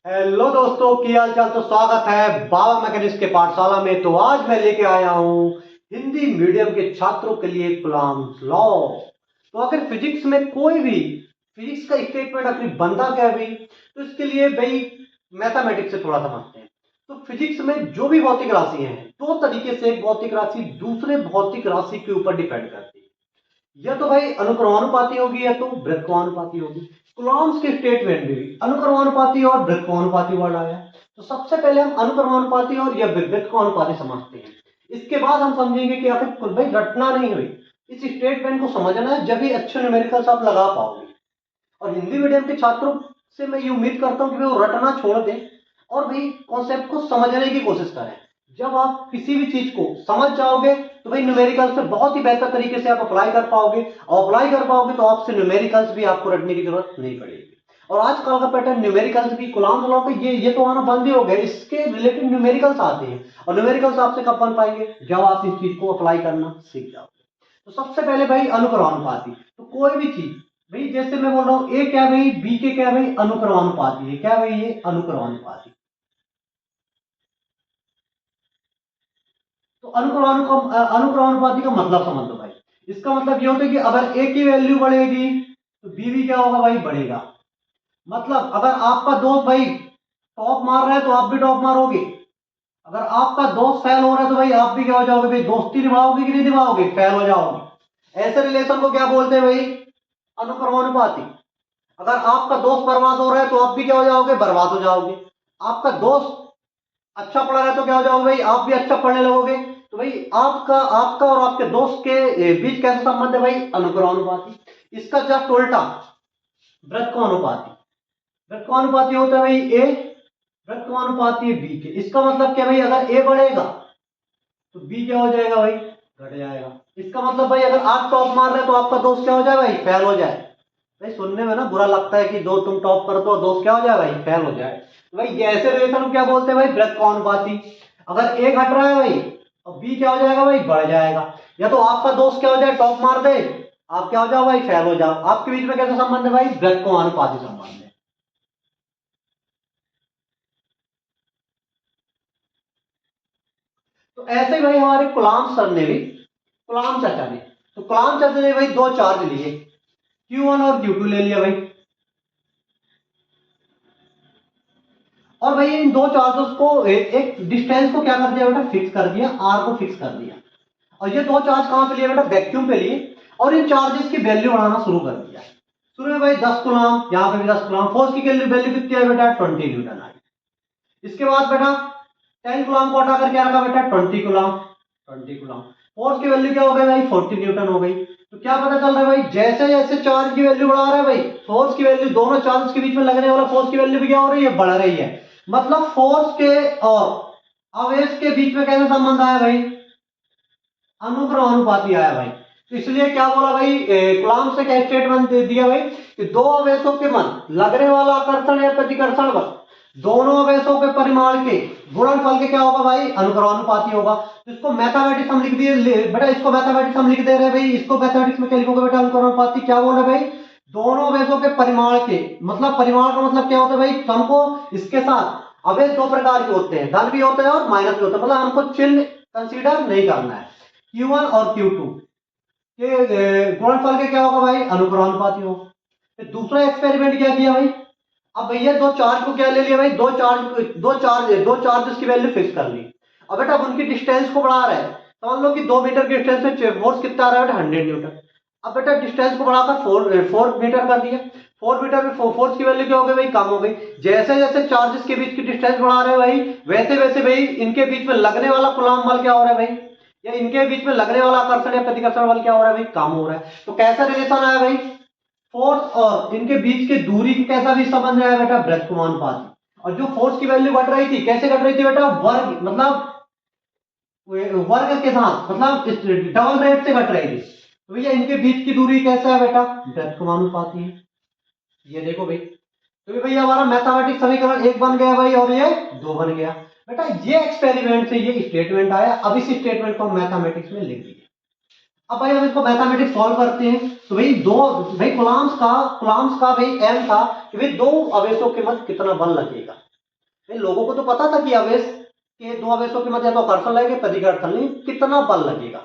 Hello दोस्तों, की हाल चाल। तो स्वागत है बाबा मैकेनिक्स के पाठशाला में। तो आज मैं लेके आया हूँ हिंदी मीडियम के छात्रों के लिए कूलॉम्स लॉ। तो अगर फिजिक्स में कोई भी फिजिक्स का स्टेटमेंट आखिर बनता क्या है भाई, तो इसके लिए भाई मैथमेटिक्स से थोड़ा समझते हैं। तो फिजिक्स में जो भी भौतिक राशि हैं, दो तरीके से एक भौतिक राशि दूसरे भौतिक राशि के ऊपर डिपेंड करती है। या तो भाई अनुक्रमानुपाती होगी या तो वृत्तक्रमानुपाती होगी। कूलॉम्स के स्टेटमेंट में भी अनुक्रमानुपाती और वृत्तक्रमानुपाती वर्ड आया। तो सबसे पहले हम अनुक्रमानुपाती और या वृत्तक्रमानुपाती समझते हैं। इसके बाद हम समझेंगे कि आखिर कुल भाई रटना नहीं हुई, इस स्टेटमेंट को समझना है, जब भी अच्छे न्यूमेरिकल्स आप लगा पाओगे। और हिंदी मीडियम के छात्रों से मैं ये उम्मीद करता हूं कि वो रटना छोड़ दें और भाई कॉन्सेप्ट को समझने की कोशिश करें। जब आप किसी भी चीज को समझ जाओगे तो भाई न्यूमेरिकल्स से बहुत ही बेहतर तरीके से आप अप्लाई कर पाओगे, और अप्लाई कर पाओगे तो आपसे न्यूमेरिकल्स भी आपको रटने की जरूरत नहीं पड़ेगी। और आजकल का पैटर्न न्यूमेरिकल्स भी कूलॉम्स लॉ का ये तो आना बंद ही हो गया, इसके रिलेटेड न्यूमेरिकल्स आते हैं। और न्यूमेरिकल्स आपसे कब बन पाएंगे, जब आप इस चीज को अप्लाई करना सीख जाओगे। तो सबसे पहले भाई अनुक्रमानुपाती। तो कोई भी चीज भाई, जैसे मैं बोल रहा हूं ए क्या भाई बी के क्या भाई अनुक्रमानुपाती है। क्या भाई ये अनुक्रमानुपाती। तो अनुक्रमानुपाती का मतलब समझ लो भाई। इसका मतलब ये होता है कि अगर ए की वैल्यू बढ़ेगी तो बी भी क्या होगा भाई, बढ़ेगा। मतलब अगर आपका दोस्त भाई टॉप मार रहा है तो आप भी टॉप मारोगे। अगर आपका दोस्त फेल हो रहा है तो भाई आप भी क्या हो जाओगे भाई, दोस्ती निभाओगे कि नहीं निभाओगे, फेल हो जाओगे। ऐसे रिलेशन को क्या बोलते हैं भाई, अनुक्रमानुपाती। अगर आपका दोस्त बर्बाद हो रहा है तो आप भी क्या हो जाओगे, बर्बाद हो जाओगे। आपका दोस्त अच्छा पढ़ रहा है तो क्या हो जाओगे भाई, आप भी अच्छा पढ़ने लगोगे। तो भाई आपका आपका और आपके दोस्त के बीच कैसा संबंध है भाई, अनुक्रमानुपाती। इसका जस्ट उल्टा वृत्तक्रमानुपाती। वृत्तक्रमानुपाती होता है भाई ए, वृत्तक्रमानुपाती है बी के। इसका मतलब क्या भाई, अगर ए बढ़ेगा तो बी क्या हो जाएगा भाई, घट जाएगा। इसका मतलब भाई अगर आप टॉप मार रहे हो तो आपका दोस्त क्या हो जाए भाई, फेल हो जाए। भाई सुनने में ना बुरा लगता है कि दो तुम टॉप कर दो दोस्त क्या हो जाए भाई, फेल हो जाए। तो भाई ये ऐसे रिलेशन को क्या बोलते हैं भाई, वृत्तक्रमानुपाती। अगर ए घट रहा है भाई और बी क्या हो जाएगा भाई, बढ़ जाएगा। या तो आपका दोस्त क्या हो जाए, टॉप मार दे, आप क्या हो जाओ भाई, फेल हो जाओ। आपके बीच में कैसा संबंध है भाई, वृत्तक्रमानुपाती संबंध है। तो ऐसे ही भाई हमारे कलाम सर ने भी, कलाम चाचा ने, तो कलाम चाचा ने भाई दो चार्ज लिए, Q1 और Q2 ले लिया भाई। और भाई इन दो चार्जेस को एक डिस्टेंस को क्या कर दिया बेटा, फिक्स कर दिया, आर को फिक्स कर दिया। और ये दो चार्ज कहां पे लिए बेटा, वैक्यूम पे लिए। और इन चार्जेस की वैल्यू बढ़ाना शुरू कर दिया। शुरू में भाई 10 कूलम, यहां पे भी 10 कूलम। फोर्स की वैल्यू कितनी है बेटा, 20 न्यूटन आई। इसके बाद बेटा 10 कूलम को हटा कर क्या रखा बेटा, 20 कूलम। 20 कूलम। फोर्स की वैल्यू क्या हो गई भाई, 40 न्यूटन हो गई। तो क्या पता चल रहा है भाई, जैसे जैसे चार्ज की वैल्यू बढ़ा रहा है भाई, फोर्स की वैल्यू, दोनों चार्ज के बीच में लगने वाला फोर्स की वैल्यू भी क्या हो रही है, बढ़ रही है। मतलब फोर्स के और आवेश के बीच में कैसा संबंध आया भाई, अनुक्रमानुपाती आया भाई। तो इसलिए क्या बोला भाई, कलाम से क्या स्टेटमेंट दे दिया भाई, कि दो आवेशों के मन लगने वाला आकर्षण या प्रतिकर्षण बल दोनों आवेशों के परिमाण के गुणनफल के क्या होगा भाई, अनुक्रमानुपाती होगा। तो इसको मैथमेटिक्स हम लिख दिए बेटा, इसको मैथमेटिक्स हम लिख दे रहे हैं भाई। इसको मैथमेटिक्स में क्या लिखोगे बेटा, अनुक्रमानुपाती क्या बोल रहे भाई, दोनों आवेशों के परिमाण के, मतलब परिमाण का मतलब क्या होता है भाई, हमको इसके साथ आवेश दो प्रकार के होते हैं, धन भी होते हैं और माइनस भी होते हैं। मतलब हमको चिन्ह कंसीडर नहीं करना है। Q1 और Q2 के गुणनफल के क्या होगा भाई, अनुक्रमानुपाती होगा। फिर दूसरा एक्सपेरिमेंट क्या किया भाई, अब भैया दो चार्ज को क्या ले लिया भाई, दो चार्ज की वैल्यू फिक्स कर ली। अब बेटा अब उनकी डिस्टेंस को बढ़ा रहे हैं। समझ लो कि 2 मीटर की डिस्टेंस पे फोर्स कितना आ रहा है बेटा, 100 न्यूटन। अब बेटा डिस्टेंस को बढ़ाकर 4 मीटर कर दिया। 4 मीटर में फोर्स की वैल्यू क्या हो गई भाई, कम हो गई। जैसे जैसे चार्जेस के बीच की डिस्टेंस बढ़ा रहे हैं भाई, वैसे वैसे भाई इनके बीच में लगने वाला कूलम्ब बल क्या हो रहा है भाई, या इनके बीच में लगने वाला आकर्षण या प्रतिकर्षण बल क्या हो रहा है भाई, कम हो रहा है। तो कैसा रिलेशन आया भाई, फोर्स और इनके बीच के दूरी का कैसा भी संबंध है बेटा, वृत्तक्रमानुपाती। और जो फोर्स की वैल्यू घट रही थी, कैसे घट रही थी बेटा, वर्ग, मतलब वर्ग के साथ, मतलब डबल रेट से घट रही थी। तो भैया इनके बीच की दूरी कैसा है बेटा, वृत्तक्रमानुपाती है। ये देखो भाई, तो भैया हमारा मैथमेटिक्स समीकरण एक बन गया भाई, और ये दो बन गया। बेटा ये एक्सपेरिमेंट से ये स्टेटमेंट आया। अब इस स्टेटमेंट को हम मैथमेटिक्स में लिख दिए। अब भाई हम इसको मैथमेटिक्स सॉल्व करते हैं। तो भाई दो, भाई कूलम्ब्स का भाई एम था कि भाई दो आवेशों के मध्य कितना बल लगेगा। भाई लोगों को तो पता था कि आवेश के दो आवेशों के मध्य या तो आकर्षण लगेगा प्रतिकर्षण, नहीं कितना बल लगेगा,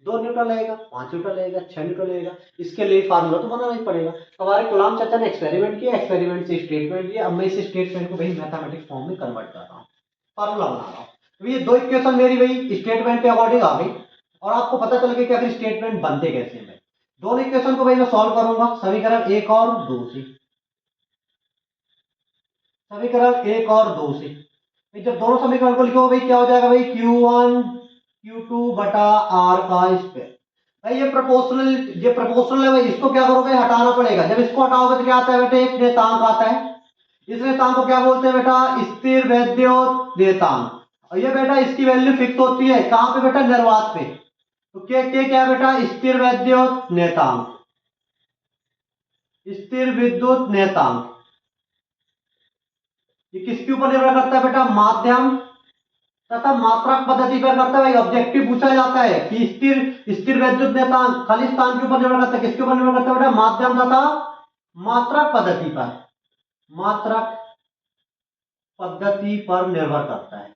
2 न्यूटन लगेगा, 5 न्यूटन लगेगा, 6 न्यूटन लगेगा, इसके लिए फार्मूला तो बनाना ही पड़ेगा। हमारे कलाम चाचा ने एक्सपेरिमेंट किया, एक्सपेरिमेंट से स्टेटमेंट दिया, अब मैं इस स्टेटमेंट को भाई मैथमेटिक्स फॉर्म में कन्वर्ट कर रहा हूँ, फार्मूला बना रहा हूँ। तो ये दो इक्वेशन मेरी भाई स्टेटमेंट के अकॉर्डिंग आ गई, और आपको पता चल गया कि आखिर स्टेटमेंट बनते कैसे हैं। दोनों इक्वेशन को भाई मैं सॉल्व करूंगा समीकरण 1 और 2 से, समीकरण 1 और 2 से। जब दोनों समीकरण को लिखो भाई क्या हो जाएगा भाई, Q1 Q2 बटा R का स्क्वायर। भाई ये प्रोपोर्शनल है भाई, इसको क्या करोगे, हटाना पड़ेगा। जब इसको हटाओगे तो क्या आता है बेटा, एक नेतांक आता है। इस नेतांक को क्या बोलते हैं बेटा, स्थिर वैद्युत नेतांक। और ये बेटा इसकी वैल्यू फिक्स होती है कहां पे बेटा, निर्वात पे। तो के क्या है बेटा, स्थिर वैद्युत नेतांक, स्थिर विद्युत नेतांक। ये किसके ऊपर निर्भर करता है बेटा, माध्यम तथा मात्रक पद्धति पर करता है। भाई ऑब्जेक्टिव पूछा जाता है कि स्थिर वैद्युत नेतांक खाली स्थान के ऊपर निर्भर करता है, किसके ऊपर निर्भर करता है बेटा, माध्यम तथा मात्रक पद्धति पर, मात्रक पद्धति पर निर्भर करता है।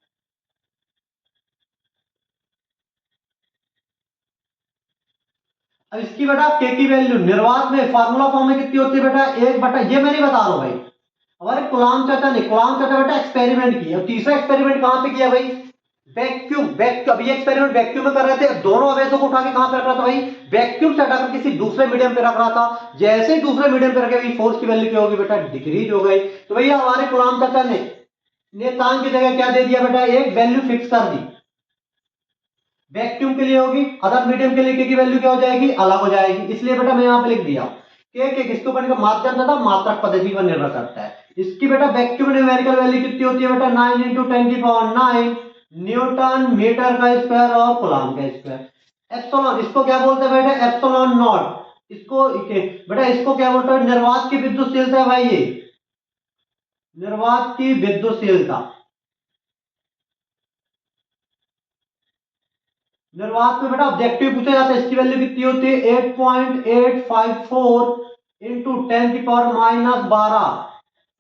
अब इसकी बेटा के की वैल्यू निर्वात में फार्मूला फॉर्म में कितनी होती है बेटा, 1 बटा, ये मैं नहीं बता रहा हूं भाई, हमारे कलाम चाचा बेटा एक्सपेरिमेंट किया। और तीसरा एक्सपेरिमेंट कहां पे किया भाई, वैक्यूम। अभी एक्सपेरिमेंट वैक्यूम में कर रहे थे, दोनों आवेशों को उठा के कहां पे रख रहा था भाई, वैक्यूम से हटाकर किसी दूसरे मीडियम पे रख रहा था। जैसे ही दूसरे मीडियम पे रखे भाई फोर्स की वैल्यू क्या होगी बेटा, डिक्रीज हो गई। तो भैया हमारे कलाम चाचा ने नेतांक की जगह क्या दे दिया बेटा, एक वैल्यू फिक्स कर दी, वैक्यूम के लिए होगी, अदर मीडियम के लिए के की वैल्यू क्या हो जाएगी, अलग हो जाएगी। इसलिए बेटा मैं यहां पे लिख दिया के किसके ऊपर, माध्यम तथा मात्रक पद्धति पर निर्भर करता है। इसकी बेटा वैक्यूम न्यूमेरिकल वैल्यू कितनी होती है बेटा, 9 × 10⁹ न्यूटन मीटर का स्क्वायर और कूलम का स्क्वायर। एप्सिलॉन इसको क्या बोलते हैं बेटा, एप्सिलॉन नॉट। इसको बेटा इसको क्या बोलते हैं, निर्वात की विद्युतशीलता है भाई, ये निर्वात की विद्युतशीलता। निर्वात में बेटा ऑब्जेक्टिव पूछा जाता है, इसकी वैल्यू कितनी होती है, 8.854 इंटू 10⁻12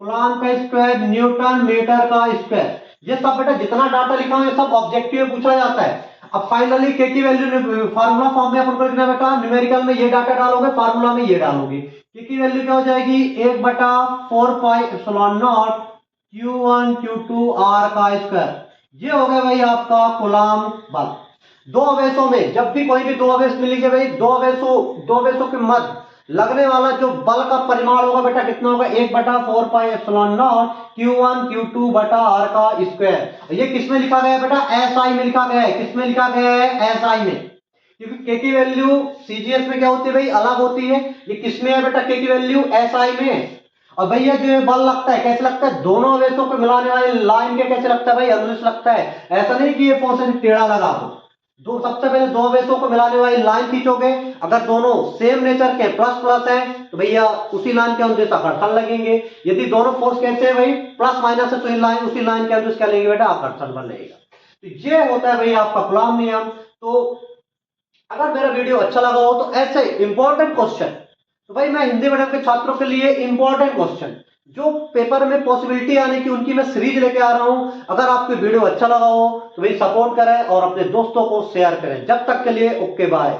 कूलम का स्क्वायर न्यूटन मीटर का स्क्वायर। ये सब बेटा जितना डाटा लिखा है सब ऑब्जेक्टिव में पूछा जाता है। अब फाइनली के की वैल्यू फार्मूला फॉर्म में अपन को लिखना बेटा, न्यूमेरिकल में ये डाटा डालोगे, फार्मूला में ये डालोगे। के की वैल्यू क्या हो जाएगी, 1/4πε0 Q1 Q2 R का स्क्वायर। ये हो गया भाई आपका कूलम बल। दो आवेशों में जब भी कोई भी दो आवेश मिलेंगे भाई, दो आवेशों के मध्य लगने वाला जो बल का परिमाण होगा बेटा कितना होगा, 1/4πε0 Q1 Q2 बटा R का स्क्वायर। ये किसमें लिखा गया है बेटा, SI में लिखा गया है। किसमें लिखा गया है, SI में। क्योंकि के की वैल्यू सीजीएस में क्या होती है भाई, अलग होती है। ये किसमें है बेटा, के की वैल्यू SI में है। और भैया जो बल लगता है कैसे लगता है, दोनों आवेशों को मिलाने वाली लाइन के कैसे लगता है भाई, अनुदिश लगता है। ऐसा नहीं कि ये फोर्स टेढ़ा लगा दो, सबसे पहले दो आवेशों को मिलाने वाली लाइन खींचोगे, अगर दोनों सेम नेचर के प्लस प्लस है तो भैया उसी लाइन के अनुदिश आकर्षण लगेंगे। यदि दोनों फोर्स कैसे है भाई, प्लस माइनस है, तो उसी लाइन के अनुदिश क्या लेंगे बेटा, आकर्षण बल लगेगा। तो ये होता है भाई आपका कूलम नियम। तो अगर मेरा वीडियो अच्छा लगा हो तो ऐसे इंपॉर्टेंट क्वेश्चन, तो भाई मैं हिंदी मीडियम के छात्रों के लिए इंपॉर्टेंट क्वेश्चन जो पेपर में पॉसिबिलिटी आने की, उनकी मैं सीरीज लेके आ रहा हूं। अगर आपको वीडियो अच्छा लगा हो तो भाई सपोर्ट करें और अपने दोस्तों को शेयर करें। जब तक के लिए ओके बाय।